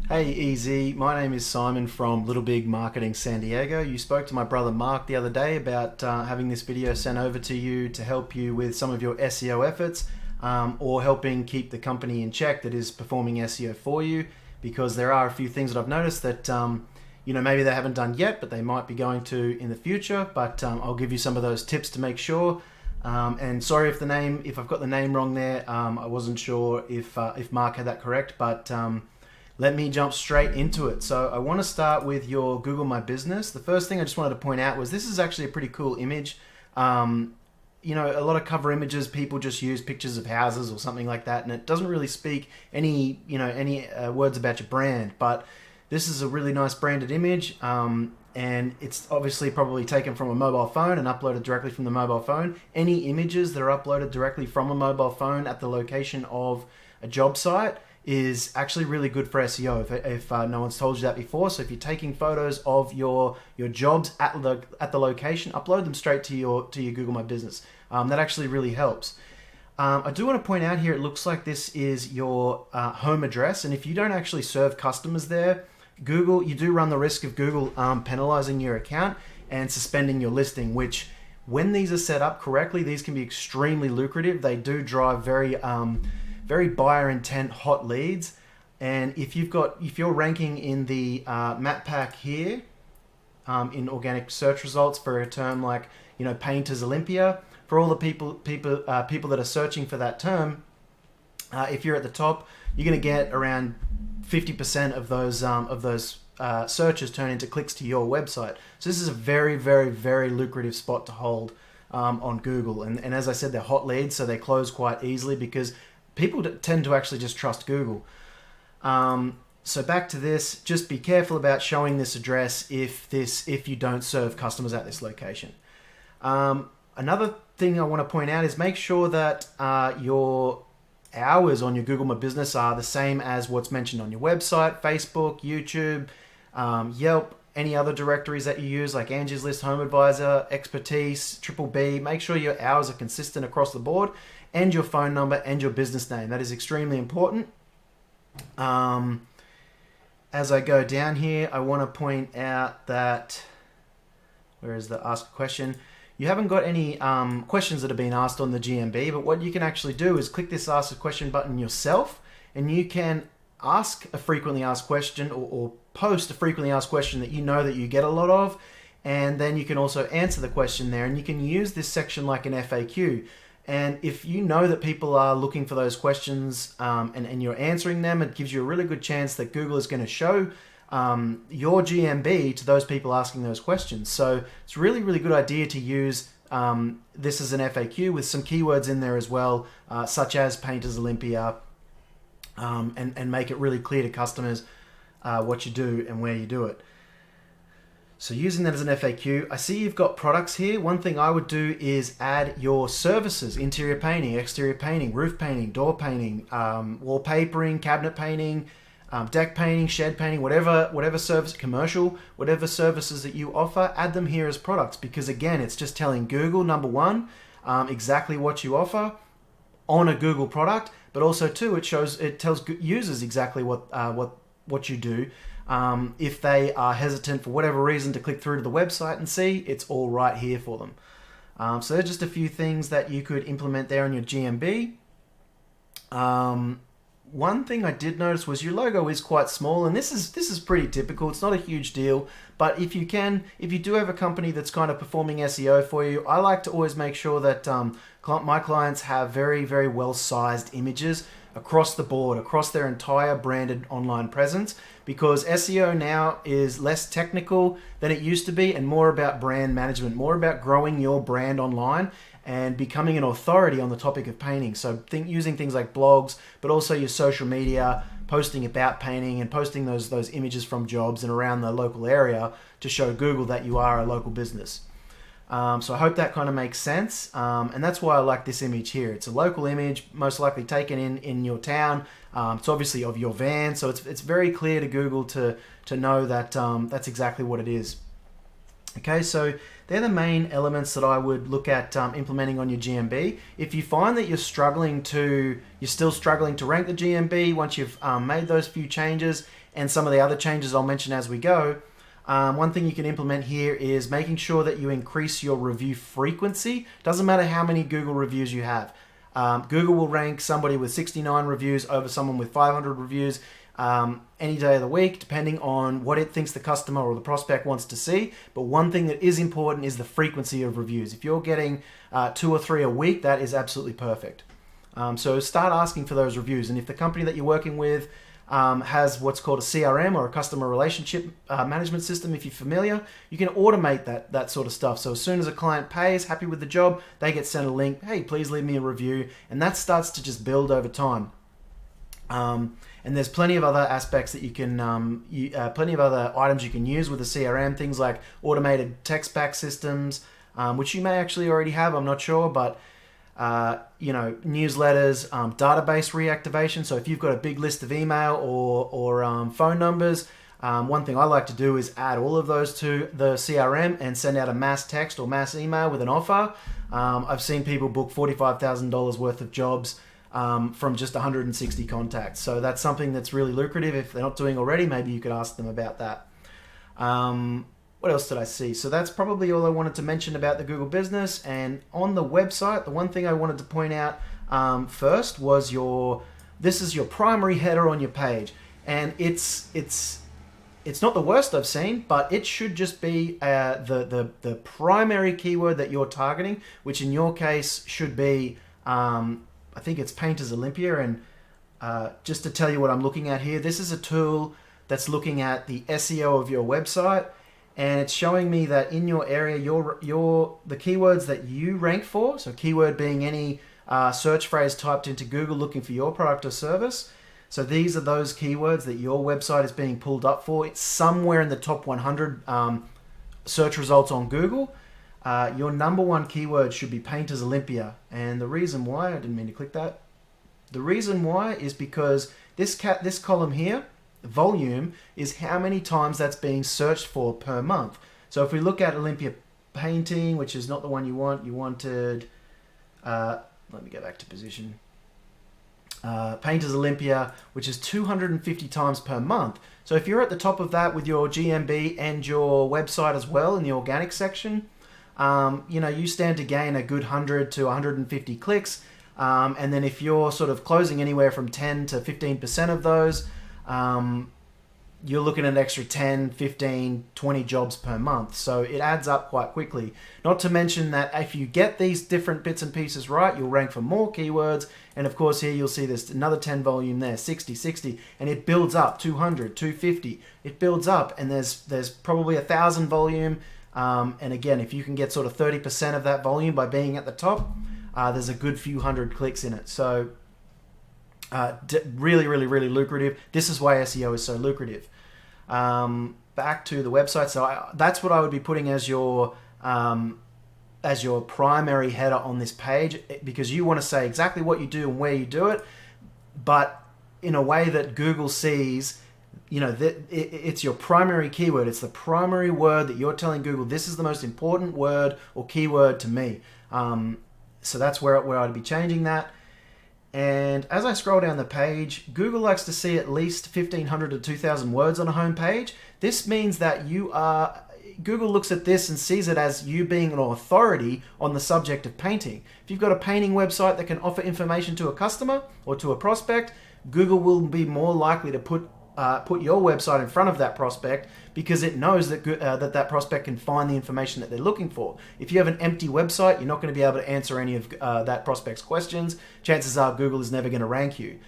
Hey EZ, my name is Simon from Little Big Marketing San Diego. You spoke to my brother Mark the other day about having this video sent over to you to help you with some of your SEO efforts or helping keep the company in check that is performing SEO for you, because there are a few things that I've noticed that maybe they haven't done yet, but they might be going to in the future. But I'll give you some of those tips to make sure. And sorry if I've got the name wrong there. I wasn't sure if Mark had that correct, but let me jump straight into it. So I want to start with your Google My Business. The first thing I just wanted to point out was this is actually a pretty cool image. A lot of cover images, people just use pictures of houses or something like that, and it doesn't really speak any words about your brand. But this is a really nice branded image, and it's obviously probably taken from a mobile phone and uploaded directly from the mobile phone. Any images that are uploaded directly from a mobile phone at the location of a job site is actually really good for SEO if no one's told you that before. So if you're taking photos of your jobs at the location, upload them straight to your Google My Business. That actually really helps. I do want to point out here, it looks like this is your home address, and if you don't actually serve customers there, you do run the risk of Google penalizing your account and suspending your listing, which when these are set up correctly, these can be extremely lucrative. They do drive very buyer intent hot leads. And if you're ranking in the map pack here in organic search results for a term like Painters Olympia, for all the people that are searching for that term, if you're at the top, you're going to get around 50% of those searches turn into clicks to your website. So this is a very, very, very lucrative spot to hold on Google. And as I said, they're hot leads, so they close quite easily because people tend to actually just trust Google. So back to this, just be careful about showing this address if you don't serve customers at this location. Another thing I want to point out is make sure that your hours on your Google My Business are the same as what's mentioned on your website, Facebook, YouTube, Yelp, any other directories that you use like Angie's List, Home Advisor, Expertise, Triple B. Make sure your hours are consistent across the board, and your phone number and your business name. That is extremely important. As I go down here, I want to point out that, where is the ask a question? You haven't got any questions that have been asked on the GMB, but what you can actually do is click this ask a question button yourself, and you can ask a frequently asked question or post a frequently asked question that you know that you get a lot of, and then you can also answer the question there, and you can use this section like an FAQ. And if you know that people are looking for those questions and you're answering them, it gives you a really good chance that Google is going to show your GMB to those people asking those questions. So it's a really, really good idea to use this as an FAQ with some keywords in there as well, such as Painters Olympia, and make it really clear to customers what you do and where you do it. So using that as an FAQ, I see you've got products here. One thing I would do is add your services: interior painting, exterior painting, roof painting, door painting, wallpapering, cabinet painting, deck painting, shed painting, whatever service, commercial, whatever services that you offer, add them here as products, because again, it's just telling Google, number one, exactly what you offer on a Google product, but also two, it tells users exactly what you do. If they are hesitant for whatever reason to click through to the website and see, it's all right here for them. So there's just a few things that you could implement there on your GMB. One thing I did notice was your logo is quite small, and this is pretty typical. It's not a huge deal, but if you do have a company that's kind of performing SEO for you, I like to always make sure that my clients have very, very well-sized images across the board, across their entire branded online presence, because SEO now is less technical than it used to be and more about brand management, more about growing your brand online and becoming an authority on the topic of painting. So using things like blogs, but also your social media, posting about painting and posting those images from jobs and around the local area to show Google that you are a local business. So I hope that kind of makes sense, and that's why I like this image here. It's a local image, most likely taken in your town. It's obviously of your van, so it's very clear to Google to know that that's exactly what it is. Okay, so they're the main elements that I would look at implementing on your GMB. If you find that you're still struggling to rank the GMB once you've made those few changes and some of the other changes I'll mention as we go, one thing you can implement here is making sure that you increase your review frequency. Doesn't matter how many Google reviews you have. Google will rank somebody with 69 reviews over someone with 500 reviews any day of the week, depending on what it thinks the customer or the prospect wants to see. But one thing that is important is the frequency of reviews. If you're getting 2 or 3 a week, that is absolutely perfect. So start asking for those reviews. And if the company that you're working with has what's called a CRM or a customer relationship management system, if you're familiar, you can automate that sort of stuff. So as soon as a client pays, happy with the job, they get sent a link, hey, please leave me a review. And that starts to just build over time. And there's plenty of other aspects that you can, plenty of other items you can use with a CRM, things like automated text back systems, which you may actually already have, I'm not sure, but newsletters, database reactivation. So if you've got a big list of email or phone numbers, one thing I like to do is add all of those to the CRM and send out a mass text or mass email with an offer. I've seen people book $45,000 worth of jobs from just 160 contacts. So that's something that's really lucrative. If they're not doing already, maybe you could ask them about that. What else did I see? So that's probably all I wanted to mention about the Google business. And on the website, the one thing I wanted to point out first was this is your primary header on your page. And it's not the worst I've seen, but it should just be the primary keyword that you're targeting, which in your case should be I think it's Painters Olympia. And just to tell you what I'm looking at here, this is a tool that's looking at the SEO of your website, and it's showing me that in your area, the keywords that you rank for, so keyword being any search phrase typed into Google looking for your product or service. So these are those keywords that your website is being pulled up for. It's somewhere in the top 100 search results on Google. Your number one keyword should be Painters Olympia. And the reason why, I didn't mean to click that. The reason why is because this column here, volume, is how many times that's being searched for per month. So if we look at Olympia Painting, which is not the one you wanted, let me go back to position. Painters Olympia, which is 250 times per month. So if you're at the top of that with your GMB and your website as well in the organic section, you stand to gain a good 100 to 150 clicks. And then if you're sort of closing anywhere from 10 to 15% of those, you're looking at an extra 10, 15, 20 jobs per month. So it adds up quite quickly. Not to mention that if you get these different bits and pieces right, you'll rank for more keywords. And of course here you'll see there's another 10 volume there, 60, and it builds up, 200, 250. It builds up, and there's probably 1,000 volume. And again, if you can get sort of 30% of that volume by being at the top, there's a good few hundred clicks in it. So really, really, really lucrative. This is why SEO is so lucrative. Back to the website. So that's what I would be putting as your primary header on this page, because you want to say exactly what you do and where you do it, but in a way that Google sees, that it's your primary keyword. It's the primary word that you're telling Google, this is the most important word or keyword to me. So that's where I'd be changing that. And as I scroll down the page, Google likes to see at least 1,500 to 2,000 words on a home page. This means that Google looks at this and sees it as you being an authority on the subject of painting. If you've got a painting website that can offer information to a customer or to a prospect, Google will be more likely to put your website in front of that prospect, because it knows that that prospect can find the information that they're looking for. If you have an empty website, you're not going to be able to answer any of that prospect's questions. Chances are Google is never going to rank you.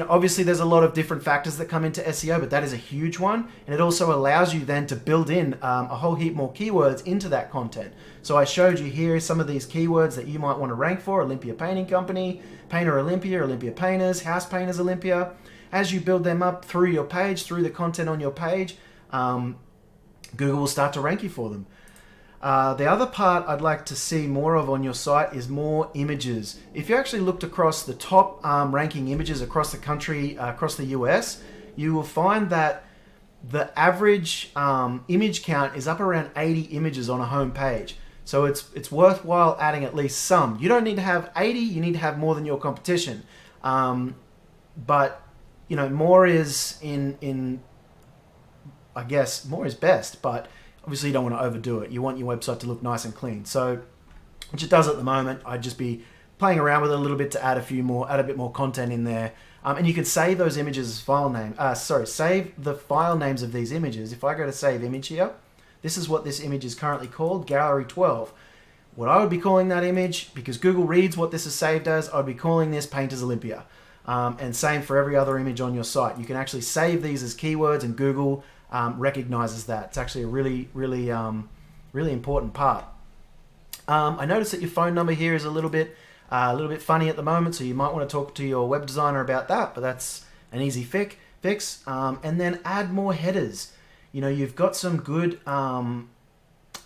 Obviously there's a lot of different factors that come into SEO, but that is a huge one. And it also allows you then to build in a whole heap more keywords into that content. So I showed you here some of these keywords that you might want to rank for: Olympia Painting Company, Painter Olympia, Olympia Painters, House Painters Olympia. As you build them up through your page, through the content on your page, Google will start to rank you for them. The other part I'd like to see more of on your site is more images. If you actually looked across the top ranking images across the country, across the US, you will find that the average image count is up around 80 images on a home page. So it's worthwhile adding at least some. You don't need to have 80, you need to have more than your competition. But, you know, more is I guess, more is best, but obviously you don't want to overdo it. You want your website to look nice and clean. So, which it does at the moment. I'd just be playing around with it a little bit to add a bit more content in there. And you can save those images as file name. Save the file names of these images. If I go to save image here, this is what this image is currently called, Gallery 12. What I would be calling that image, because Google reads what this is saved as, I'd be calling this Painters Olympia. And same for every other image on your site. You can actually save these as keywords, and Google recognizes that. It's actually a really, really, really important part. I noticed that your phone number here is a little bit funny at the moment, so you might want to talk to your web designer about that, but that's an easy fix. And then add more headers. You know, you've got some good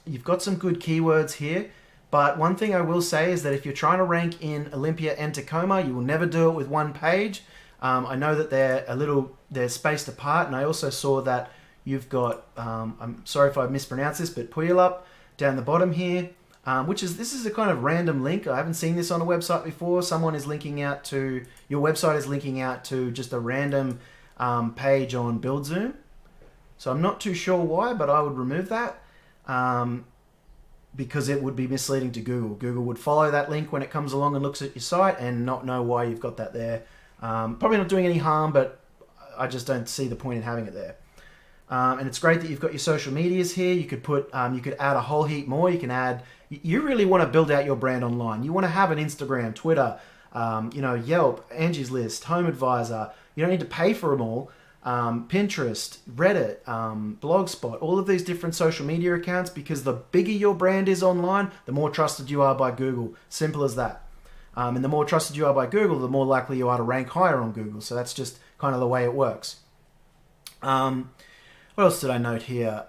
keywords here, but one thing I will say is that if you're trying to rank in Olympia and Tacoma, you will never do it with one page. I know that they're spaced apart, and I also saw that you've got, I'm sorry if I mispronounced this, but Puyallup down the bottom here, this is a kind of random link. I haven't seen this on a website before. Your website is linking out to just a random page on BuildZoom. So I'm not too sure why, but I would remove that because it would be misleading to Google. Google would follow that link when it comes along and looks at your site and not know why you've got that there. Probably not doing any harm, but I just don't see the point in having it there. And it's great that you've got your social medias here. You could add a whole heap more. You really want to build out your brand online. You want to have an Instagram, Twitter, Yelp, Angie's List, Home Advisor. You don't need to pay for them all. Pinterest, Reddit, Blogspot, all of these different social media accounts, because the bigger your brand is online, the more trusted you are by Google. Simple as that. And the more trusted you are by Google, the more likely you are to rank higher on Google. So that's just kind of the way it works. What else did I note here?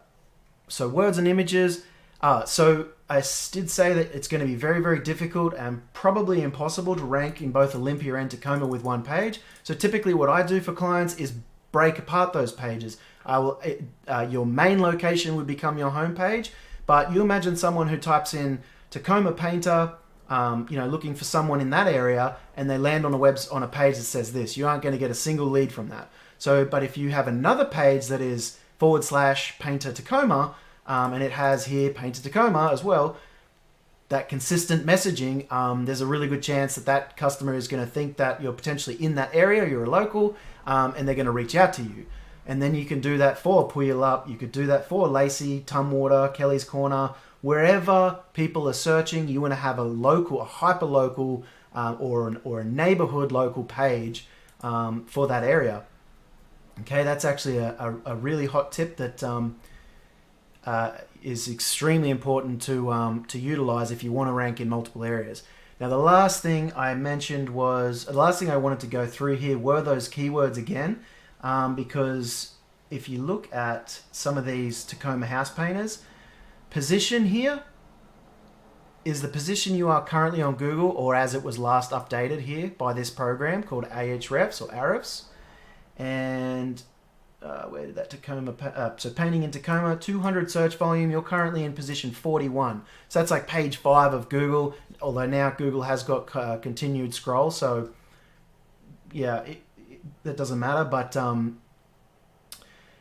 So words and images. So I did say that it's going to be very, very difficult and probably impossible to rank in both Olympia and Tacoma with one page. So typically what I do for clients is break apart those pages. Your main location would become your home page, but you imagine someone who types in Tacoma Painter, looking for someone in that area, and they land on a page that says this. You aren't going to get a single lead from that. So, but if you have another page that is /Painter Tacoma, and it has here Painter Tacoma as well, that consistent messaging, there's a really good chance that customer is going to think that you're potentially in that area, you're a local, and they're going to reach out to you. And then you can do that for Puyallup, you could do that for Lacey, Tumwater, Kelly's Corner, wherever people are searching. You want to have a local, a hyper-local, or a neighborhood local page for that area. Okay, that's actually a really hot tip that is extremely important to utilize if you want to rank in multiple areas. Now, the last thing I wanted to go through here were those keywords again, because if you look at some of these Tacoma house painters, position here is the position you are currently on Google, or as it was last updated here by this program called Ahrefs or Ahrefs. And where did that Tacoma, so painting in Tacoma, 200 search volume, you're currently in position 41. So that's like page 5 of Google, although now Google has got continued scroll, so yeah, that doesn't matter. But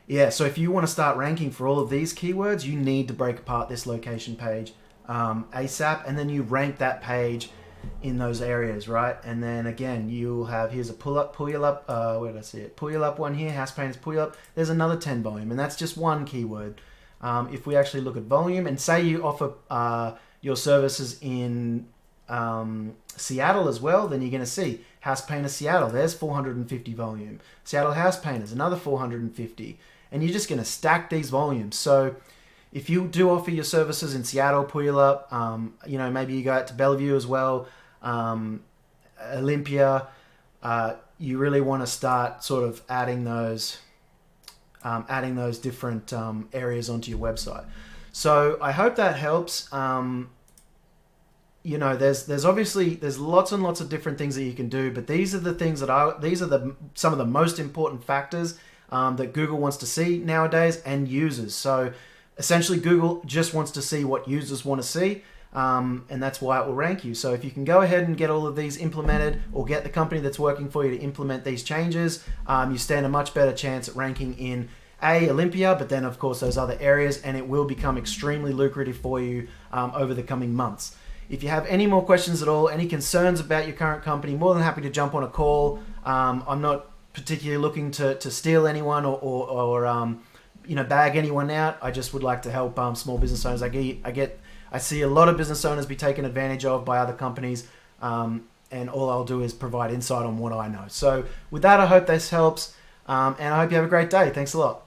yeah, so if you want to start ranking for all of these keywords, you need to break apart this location page ASAP, and then you rank that page in those areas, right? And then again, you'll have, here's a Puyallup, where did I see it? Puyallup one here, house painters Puyallup. There's another 10 volume, and that's just one keyword. If we actually look at volume, and say you offer your services in Seattle as well, then you're going to see house painter Seattle, there's 450 volume. Seattle house painters, another 450. And you're just going to stack these volumes. So if you do offer your services in Seattle, Puyallup, maybe you go out to Bellevue as well, Olympia, you really want to start sort of adding those different areas onto your website. So I hope that helps. There's obviously lots and lots of different things that you can do, but these are the things some of the most important factors that Google wants to see nowadays, and users. So essentially Google just wants to see what users want to see, and that's why it will rank you. So if you can go ahead and get all of these implemented, or get the company that's working for you to implement these changes, you stand a much better chance at ranking in Olympia, but then of course those other areas, and it will become extremely lucrative for you over the coming months. If you have any more questions at all, any concerns about your current company, more than happy to jump on a call. I'm not particularly looking to steal anyone or bag anyone out. I just would like to help small business owners. I see a lot of business owners be taken advantage of by other companies, and all I'll do is provide insight on what I know. So with that, I hope this helps, and I hope you have a great day. Thanks a lot.